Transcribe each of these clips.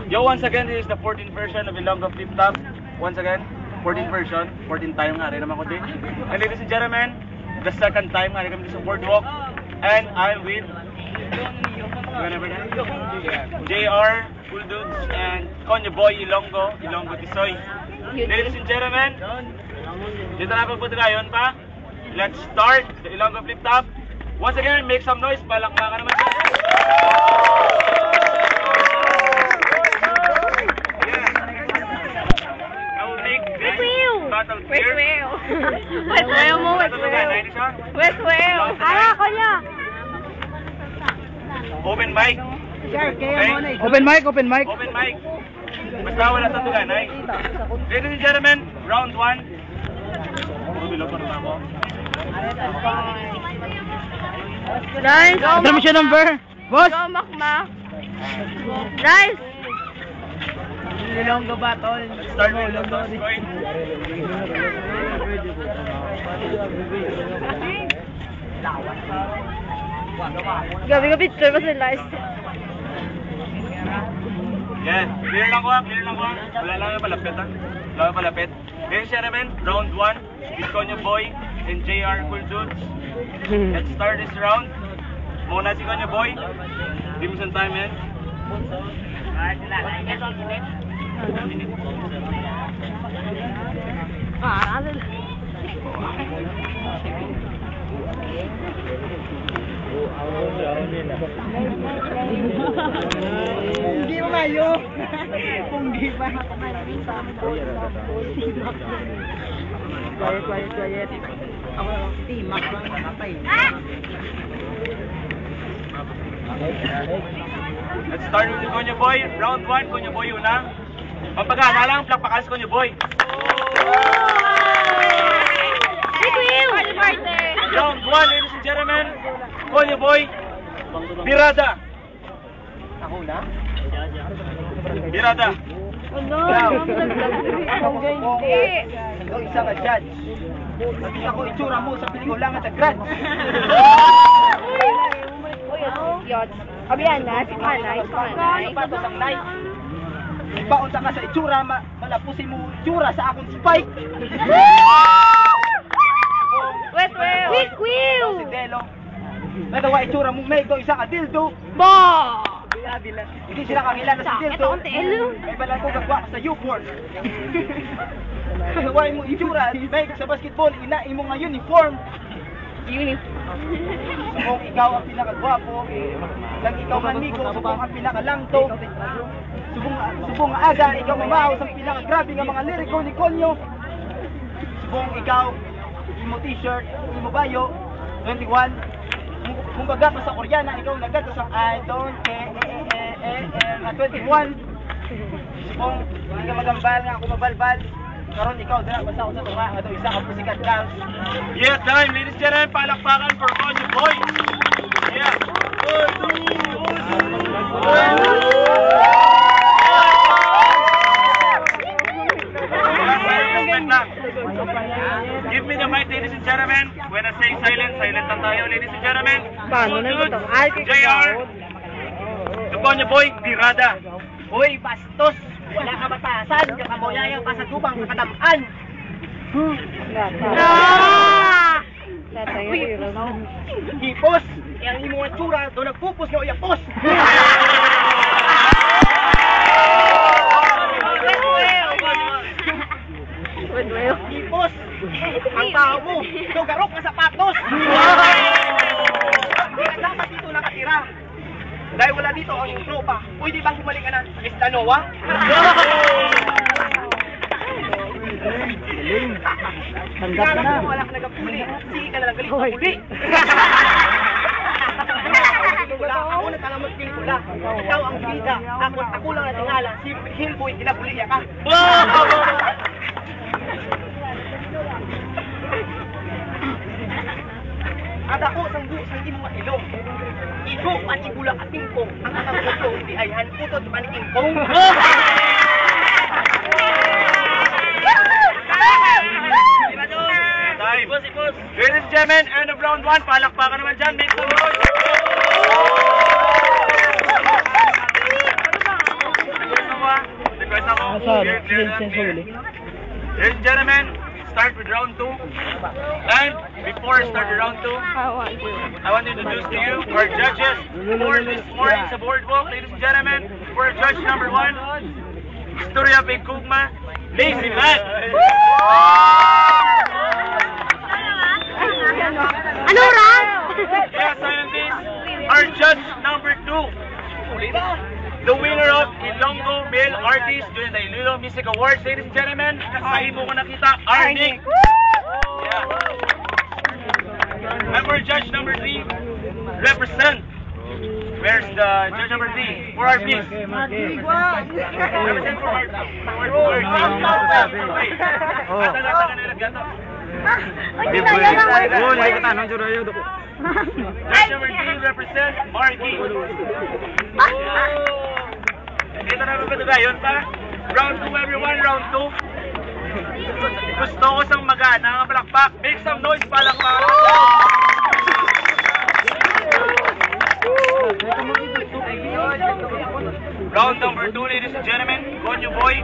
Yo, once again, this is the 14th version of Ilonggo Flip Top. Once again, 14th version, 14th time nga rin naman ko din. And ladies and gentlemen, the second time nga rin kami sa boardwalk. And I'm with JR, Cool Dudes, and Konyo Boy Ilonggo Tisoy. Ladies and gentlemen, dito na pagpunta ngayon pa. Let's start the Ilonggo Flip Top. Once again, make some noise, palakpakan naman siya. West Whale. West Whale mo, West Whale. West Whale. Ako niya. Open mic. Okay? Open mic, open mic. Open mic. Basta wala sa tuganay. Ladies and gentlemen, round 1. Nice. Ano mo siya number? Boss? Go, Makma. Nice. Ilonggo battle. Start with the first point. Gabi ka picture ba sila? Yes, clear lang ko. Wala lang yung palapit ha. Wala yung palapit. Ladies and gentlemen, round 1. Is Konyo Boy and JR Cool Dudes. Let's start this round. Muna si Konyo Boy. Give me some time, man. Hindi mo kayo. Kung di pa. Quiet. Ako timak lang nakapay. Let's start with Konyo Boy. Round 1, Konyo Boy una. Pampagana lang, plakpakan si Konyo Boy. Round 1, ladies and gentlemen. Konyo Boy. Birada. Ako na? Birada. Ano? Ikaw isa ka judge. Nakita ko itsura mo sa pelikula nga tag-grad. Uy, yun. Abiyan na, si Manay. Patos ang night. Ipaunta ka sa itsura, malapusin mo itsura sa akong spike. West Whale. Ikaw si Delo. Natawa itsura mo, may ikaw isa ka dildo. Ba! Hindi sila kakilala sa dildo. Sakit akong telo. May balang ko gagwa ka sa U-Port. Natawain mo itsura, may sa basketball, inain mo nga uniform. Subong ikaw ang pinakagwapo, lang ikaw manigo, subong ang pinakalangto, subong aga, ikaw mamahaw sa pinakagrabe nga mga liriko ni Konyo. Subong ikaw, imo t-shirt, imo bayo, 21. Kung baga pa sa Koreana, ikaw nagkato sa I don't care, na 21. Subong, hindi ka magambal nga ako mabalbal. Karon ikaw dala basta ako sa tunga ato isa ka pusikat lang. Yes, time, ladies and gentlemen, palakpakan for Konyo Boy. Yeah. Give me the mic, ladies and gentlemen. When I say silent, silent lang tayo, ladies and gentlemen. Paano na ito? JR, the Konyo Boy, Birada. Hoy, bastos! Wala ka batasan, kakamoyayang ka sa tubang sa katamaan. Hipos! Yang imo nga tsura, doon nagpupos nga uyapos! Hipos! Ang tao mo, sugarok ka sapatos! Kaya dapat dito nakatira. Dahil wala dito ang iyong tropa, pwede bang bumalik ka na sa Estanoa? Tanggap na. Wala ka nagapuli. Sige ka na lang galing sa puli. Ako nagkalamot pelikula. Ikaw ang bida. Ako lang natingala. Si Hillboy, kinabuliya ka. At ako sang buusang imong matilong. Igo at igula at tingkong. Ang atang gusto, hindi ay hanputot pa ni tingkong. Ladies and gentlemen, end of round 1. Palakpakan naman dyan. Make some noise. Ladies and gentlemen, start with round 2. And before I start with round 2, I want to introduce to you our judges for this morning's boardwalk. Ladies and gentlemen, for judge number 1, Istorya Pegkugma, Lazy Man. Ano ran? Yes, scientist, our judge number 2, the winner of Ilonggo Male Artist during the Iloilo Music Awards. Ladies and gentlemen, sa imo ko nakita, Arnick. Yeah. And for judge number 3, represent. Where's the judge number 3? For our please. Represent for our Judge number 3 represent Marky. Ito na ba ito gayon pa? Round 2 everyone, round 2. Gusto ko sang magana ang palakpak. Make some noise palakpak. Round number 2, ladies and gentlemen. Konyo boy.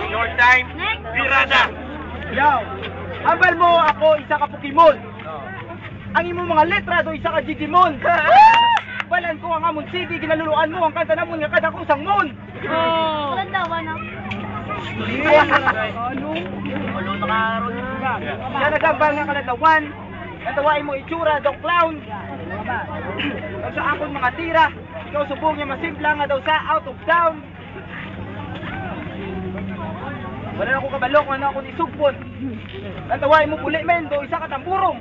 Your time. Pirada. Yo, ambal mo ako isa ka Pokemon. Ang imong mga letra do isa ka Digimon. Balan ko ang amon CD, ginaluluan mo ang kanta namon nga kada kusang mon. Walang dawa na. Yan nagambal nga kaladawan. Natawain mo itsura daw clown. Ang sa akong mga tira, ikaw subong niya masimpla nga daw sa out of town. Wala na ako kabalok, wala na ako ni Sugpon. Natawain mo puli men, do isa ka tamburong.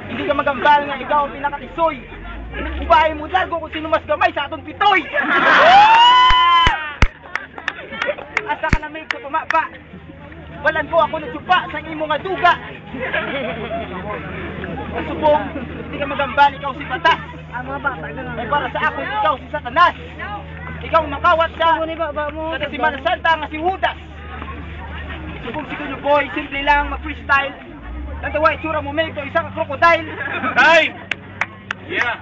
Hindi ka magambal nga ikaw ang pinakatisoy. Ubahin mo largo kung sino mas gamay sa atong pitoy. Asa ka na may sa pumapa. Walan ko ako nagsupa sa imo nga duga. Ang subong, hindi ka magambal, ikaw si Patas. Ay para sa ako, ikaw si Satanas. Ikaw makawat sa Semana Santa nga si Judas. Subong si Kunyo Boy, simple lang, mag-freestyle. Natawa, itsura mo, may ito, isang crocodile. Time! Yeah.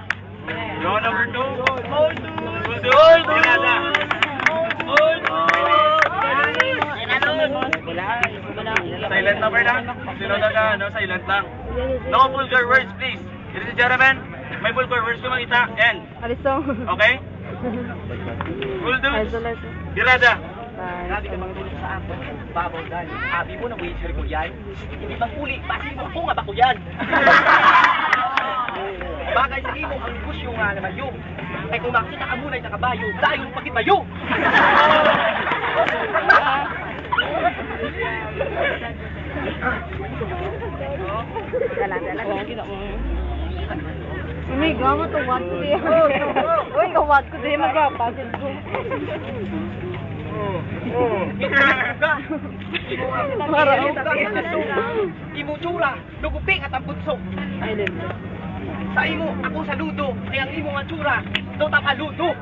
Round number 2. Silent number lang. Sino na silent lang. No vulgar words, please. Ladies and gentlemen, may vulgar words ko makita. End. Okay? Cool dudes. Tirada. Grabe ka magtulog sa ako. Babaw dahil. Abi mo na mo yung ko yan. Hindi bang uli, pasi mo ako nga ba ko yan. Bagay sa imo ang kusyo nga naman yun. Ay kung makita ka muna yung kabayo, dahil yung pagkipayo. May gama to what ko din. Uy, kawat ko din magpapasin ko. Imo tsura, luguping at ang bunso. Sa imo, ako saludo. Ay ang imo nga tsura, do tapaludo.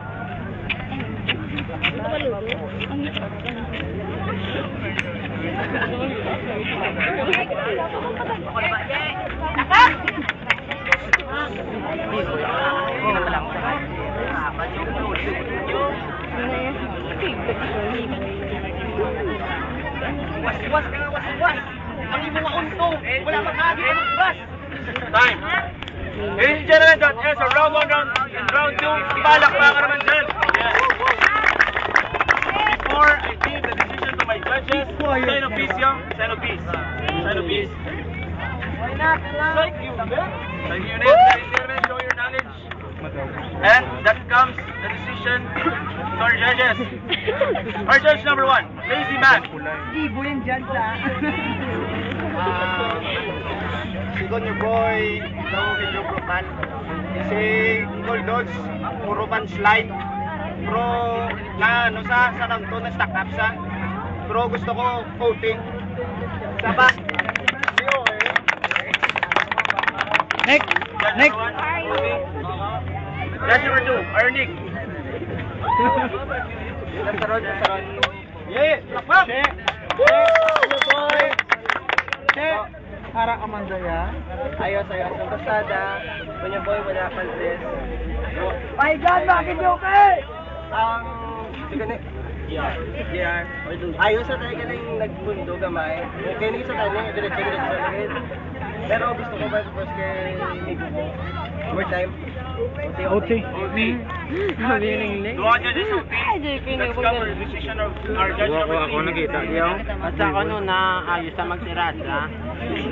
Was-was ka nga, was-was. Ang imo nga unto, wala makagi ka magbas. Time. Ladies and gentlemen, that ends our round 1, round 2. Palakpakan naman dyan. Yes. Before I give the decision to my judges, sign of peace, young. Sign of peace. Sign of peace. Why not? Like you, Sign your name, ladies and gentlemen, show your knowledge. And that comes the decision to our judges. Our judge number 1, Lazy Man. Ibo yan dyan sa... Si Konyo Boy, ito medyo brutal. Si Goldogs, puro slide. Pero na ano sa lang to na stack up sa. Pero gusto ko coating. Saba. Next. Judge number 2, Arnick. Sarod. Yeah, lakpak. Check. Harap Amandaya. Ayos ang pasada. Kunya boy, wala contest. My God, bakit yung okay? Ang gani. Yeah. Ayaw sa tayo galing nagbundo gamay. Okay ni sa tayo diretso lagi. Pero gusto ko ba first kay Nico ko. Overtime. OT. Sabi yung ling. Duha judges OT. Ay, di Let's cover the decision of our judge number 3. Ako nakita diyo. At saka na ayos sa magtirada.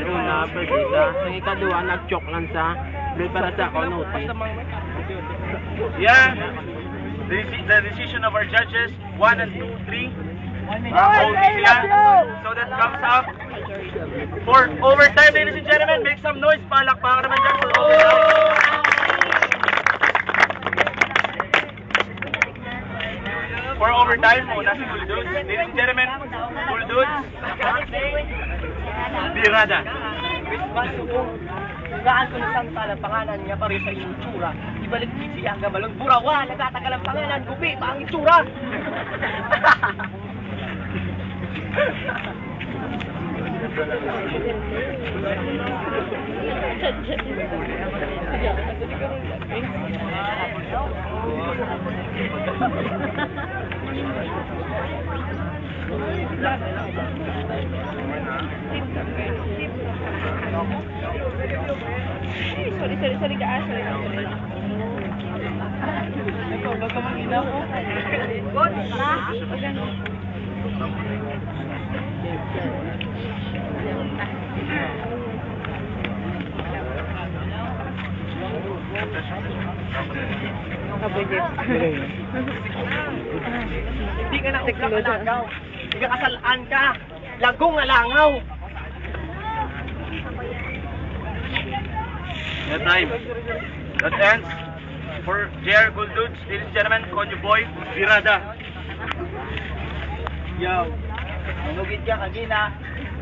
Una, persita. Ang ikaduha, nag-choke lang sa blue para sa konuti. Yeah. The decision of our judges 1 and 2, 3. OT sila. So that comes up for overtime, ladies and gentlemen. Make some noise. Palakpakan naman dyan for overtime. For overtime, muna si Buldudes. Ladies and gentlemen, Buldudes. Birada. Christmas subong. Gaan ko na samtala pangalan niya pare sa iyong itsura. Ibalik siya ang gabalong burawa. Nagtatagal ang pangalan. Gupi pa ang itsura. Sorry, guys. Ikaw, baga mag-ina ko. Hindi ka na nagkakalagaw. Hindi ka kasalaan ka. Lagong alangaw. That time. That ends for JR Buldudes. Ladies and gentlemen, Konyo Boy, Birada. Yo, manugid ka kagina.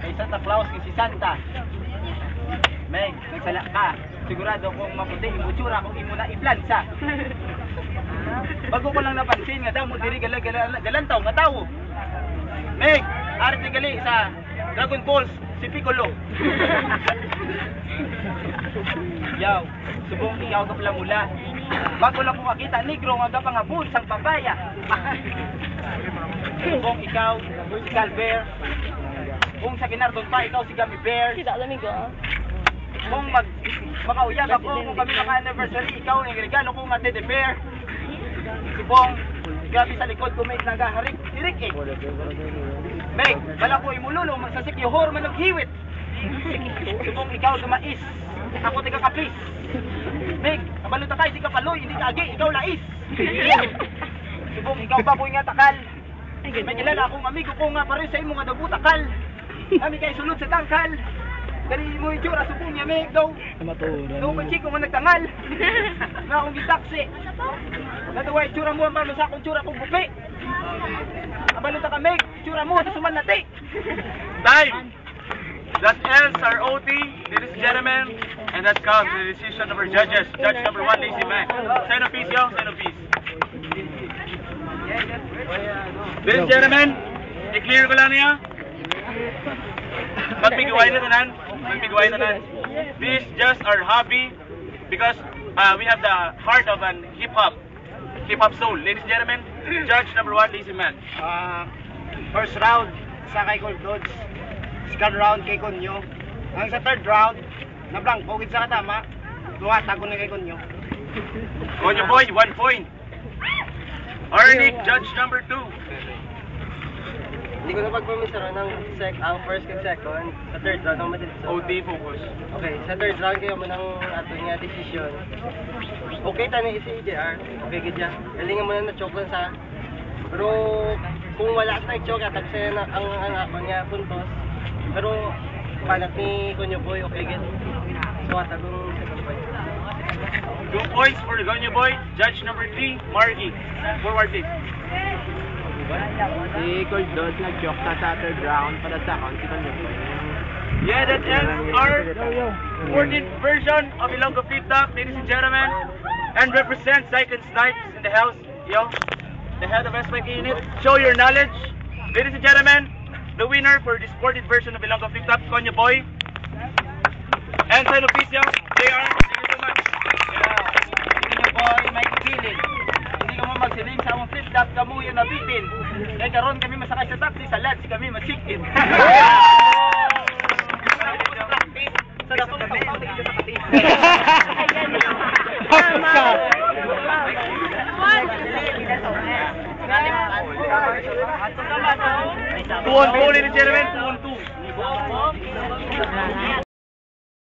Kay Santa Claus kay si Santa. Meg, nagsala ka. Sigurado kung maputi yung butsura kung imo na iplansa. Bago ko lang napansin nga daw mo diri galantaw nga tawo. Meg, arte gali sa Dragon Balls si Piccolo. Yaw, subong ikaw ka pala mula. Bago lang ko makita negro nga pangabul sang papaya. Subong ikaw si Calver. Kung sa Kinardon pa ikaw si Gummy Bear. Tidak lamig ah. Kung makauyag ako kung kami naka-anniversary, ikaw ang regalo ko nga teddy bear. Subong, grabe sa likod ko may nagaharik. Hirik eh. Meg, bala ko imululong, magsasik yuhor man naghiwit. Subong ikaw dumais. Ako tiga kapis. Meg, kabalo takay, di ka paloy, hindi ka agi, ikaw lais. Subong ikaw baboy nga takal. May kilala akong amigo ko nga pareho sa imo nga dagu takal. Kami kay sulod sa tangkal. Gani mo itsura subong niya Meg daw. Daw pa chiko nga nagtangal. Nga akong gitaksi. Natuwa itsura mo ang mama sa akong itsura kong bupi. Kabalo ta ka Meg, itsura mo sa suman nati. Time! That ends our OT, ladies and gentlemen, and that comes the decision of our judges. Judge number 1, Lazy Mac. Sign of peace, yo. Sign of peace. Ladies and gentlemen, i-clear ko lang niya. Magbigawain na tanan. Magbigawain na tanan. This is just our hobby because we have the heart of an hip-hop soul. Ladies and gentlemen, Judge number 1, Lazy Man. First round sa kay Gold Dodge. Second round kay Konyo. Ang sa third round, nablank po sa katama. Duwata ko na kay Konyo. Konyo Boy, 1 point. Arnick, Judge number 2. Hindi ko na pagpamisara ng ang first and second. Sa third round ang matitso. OT focus. Okay, sa third round kayo mo ng ato nga decision. Okay, tani si JR. Okay, gidya. Galingan mo na na-choke lang sa. Pero kung wala ka na-choke, tagsayan na ang ako niya puntos. Pero panak ni Konyo Boy, okay, gid. So, atagong second point. 2 points for the Konyo Boy. Judge number 3, Margie. Forward please. Si Cold Dodge nag-choke sa third round para sa account si Konyo Boy. Yeah, that ends our 14th version of Ilonggo Flip Top, ladies and gentlemen. And represent Zycon Snipes in the house. Yo, the head of SYK unit. Show your knowledge. Ladies and gentlemen, the winner for this 14th version of Ilonggo Flip Top, Konyo Boy. And sign of peace, yo. JR, thank you so much. Konyo Boy, may kikilig. Hindi ka mo magsiling sa among flip flop kamo yung nabitin. Kay karon kami masakay sa taxi sa lodge kami ma-check-in. Sa dato sa pagkaw tigil sa katis. Tuon po ni Jeremy, tuon 2.